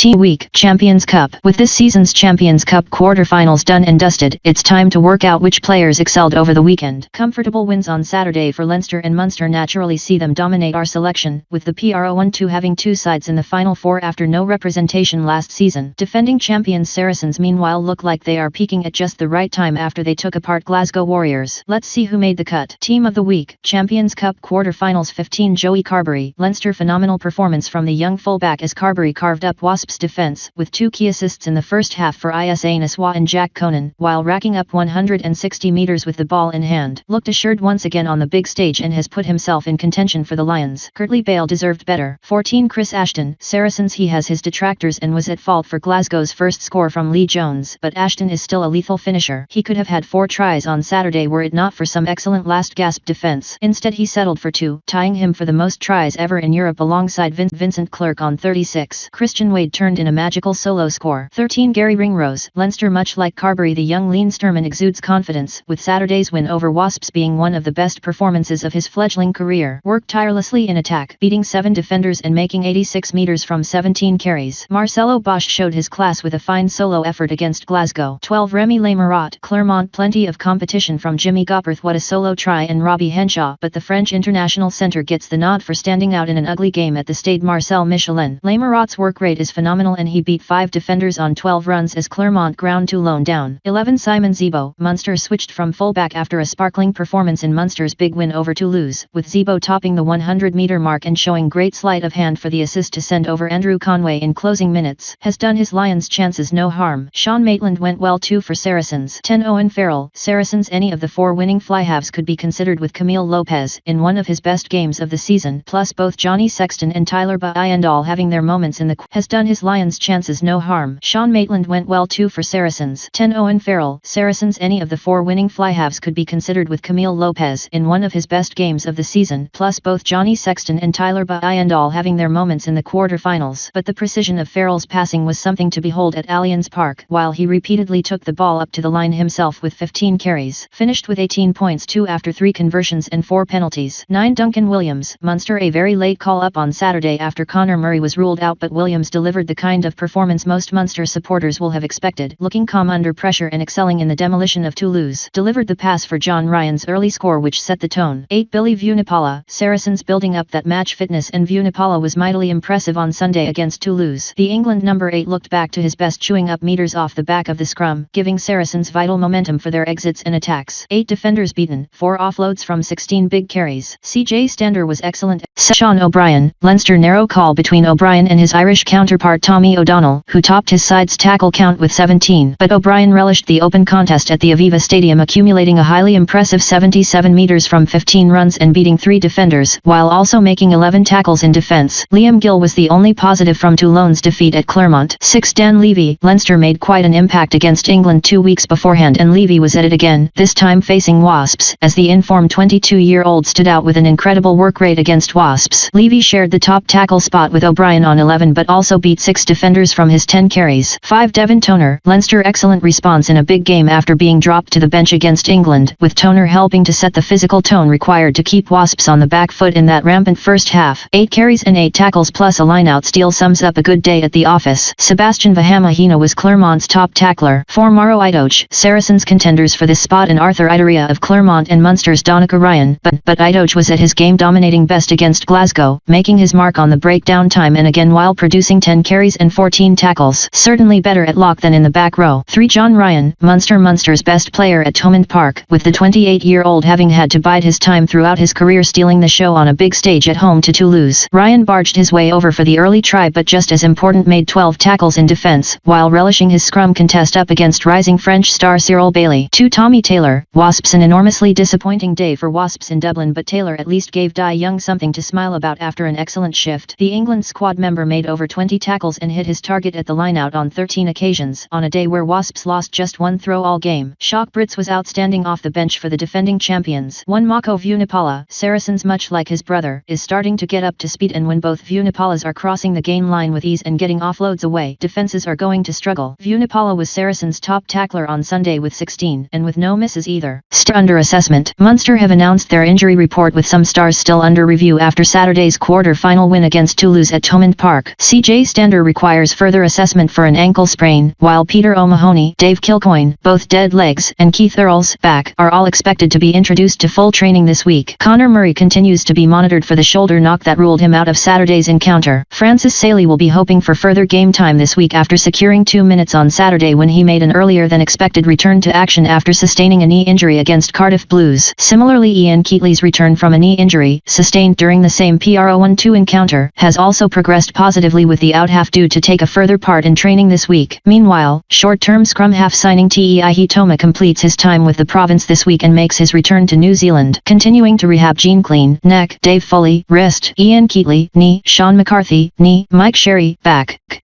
Team Week Champions Cup. With this season's Champions Cup quarter-finals done and dusted, it's time to work out which players excelled over the weekend. Comfortable wins on Saturday for Leinster and Munster naturally see them dominate our selection, with the Pro-1-2 having two sides in the Final Four after no representation last season. Defending champions Saracens meanwhile look like they are peaking at just the right time after they took apart Glasgow Warriors. Let's see who made the cut. Team of the Week Champions Cup quarter-finals 15 Joey Carbery. Leinster phenomenal performance from the young fullback as Carbery carved up Wasps' defence, with 2 key assists in the first half for Isa Naswa and Jack Conan, while racking up 160 metres with the ball in hand. Looked assured once again on the big stage and has put himself in contention for the Lions. Curtly Bale deserved better. 14 Chris Ashton. Saracens he has his detractors and was at fault for Glasgow's first score from Lee Jones, but Ashton is still a lethal finisher. He could have had 4 tries on Saturday were it not for some excellent last-gasp defence. Instead he settled for 2, tying him for the most tries ever in Europe alongside Vincent Clerc on 36. Christian Wade turned in a magical solo score. 13 Garry Ringrose. Leinster much like Carbery the young Leinsterman exudes confidence, with Saturday's win over Wasps being one of the best performances of his fledgling career. Worked tirelessly in attack, beating 7 defenders and making 86 metres from 17 carries. Marcelo Bosch showed his class with a fine solo effort against Glasgow. 12 Rémi Lamerat. Clermont plenty of competition from Jimmy Gopperth, what a solo try, and Robbie Henshaw, but the French international centre gets the nod for standing out in an ugly game at the Stade Marcel Michelin. Lamerat's work rate is phenomenal and he beat 5 defenders on 12 runs as Clermont ground 2 lone down. 11 Simon Zebo. Munster switched from fullback after a sparkling performance in Munster's big win over Toulouse, with Zebo topping the 100-metre mark and showing great sleight of hand for the assist to send over Andrew Conway in closing minutes. Has done his Lions' chances no harm. Sean Maitland went well too for Saracens. 10 Owen Farrell. Saracens any of the 4 winning fly-halves could be considered with Camille Lopez in one of his best games of the season, plus both Johnny Sexton and Tyler Bayandal having their moments in the has done his Lions' chances no harm. Sean Maitland went well too for Saracens. 10 Owen Farrell. Saracens any of the 4 winning fly-halves could be considered with Camille Lopez in one of his best games of the season, plus both Johnny Sexton and Tyler Bayandal having their moments in the quarter-finals. But the precision of Farrell's passing was something to behold at Allianz Park, while he repeatedly took the ball up to the line himself with 15 carries. Finished with 18 points too after 3 conversions and 4 penalties. 9 Duncan Williams. Munster a very late call-up on Saturday after Conor Murray was ruled out, but Williams delivered the kind of performance most Munster supporters will have expected, looking calm under pressure and excelling in the demolition of Toulouse. Delivered the pass for John Ryan's early score which set the tone. 8 Billy Vunipola. Saracens building up that match fitness and Vunipola was mightily impressive on Sunday against Toulouse. The England number 8 looked back to his best, chewing up meters off the back of the scrum, giving Saracens vital momentum for their exits and attacks. 8 defenders beaten, 4 offloads from 16 big carries. CJ Stander was excellent. Sean O'Brien. Leinster narrow call between O'Brien and his Irish counterpart Tommy O'Donnell, who topped his side's tackle count with 17, but O'Brien relished the open contest at the Aviva Stadium, accumulating a highly impressive 77 metres from 15 runs and beating 3 defenders, while also making 11 tackles in defence. Liam Gill was the only positive from Toulon's defeat at Clermont. 6 Dan Leavy. Leinster made quite an impact against England 2 weeks beforehand and Leavy was at it again, this time facing Wasps, as the informed 22-year-old stood out with an incredible work rate against Wasps. Leavy shared the top tackle spot with O'Brien on 11 but also beat 6 defenders from his 10 carries. 5 Devin Toner. Leinster excellent response in a big game after being dropped to the bench against England, with Toner helping to set the physical tone required to keep Wasps on the back foot in that rampant first half. 8 carries and 8 tackles plus a line-out steal sums up a good day at the office. Sebastian Vahamahina was Clermont's top tackler. 4 Maro Itoje. Saracens contenders for this spot in Arthur Itoje of Clermont and Munster's Donica Ryan, but Itoje was at his game, dominating best against Glasgow, making his mark on the breakdown time and again while producing 10 carries and 14 tackles. Certainly better at lock than in the back row. 3 John Ryan. Munster's best player at Thomond Park, with the 28-year-old having had to bide his time throughout his career stealing the show on a big stage at home to Toulouse. Ryan barged his way over for the early try but just as important made 12 tackles in defence, while relishing his scrum contest up against rising French star Cyril Bailey. 2 Tommy Taylor. Wasps an enormously disappointing day for Wasps in Dublin, but Taylor at least gave Dai Young something to smile about after an excellent shift. The England squad member made over 20 tackles and hit his target at the lineout on 13 occasions, on a day where Wasps lost just 1 throw all game. Shock Brits was outstanding off the bench for the defending champions. 1 Mako Vunipola. Saracens much like his brother, is starting to get up to speed, and when both Vunipolas are crossing the gain line with ease and getting offloads away, defenses are going to struggle. Vunipola was Saracens' top tackler on Sunday with 16, and with no misses either. Under assessment. Munster have announced their injury report with some stars still under review after after Saturday's quarter-final win against Toulouse at Thomond Park. CJ Stander requires further assessment for an ankle sprain, while Peter O'Mahony, Dave Kilcoyne, both dead legs, and Keith Earls, back, are all expected to be introduced to full training this week. Connor Murray continues to be monitored for the shoulder knock that ruled him out of Saturday's encounter. Francis Saley will be hoping for further game time this week after securing 2 minutes on Saturday when he made an earlier than expected return to action after sustaining a knee injury against Cardiff Blues. Similarly, Ian Keatley's return from a knee injury, sustained during the same Pro-12 encounter, has also progressed positively, with the out half due to take a further part in training this week. Meanwhile, short-term scrum half signing Itoje completes his time with the province this week and makes his return to New Zealand. Continuing to rehab: Jean Clean, neck; Dave Foley, wrist; Ian Keatley, knee; Sean McCarthy, knee; Mike Sherry, back.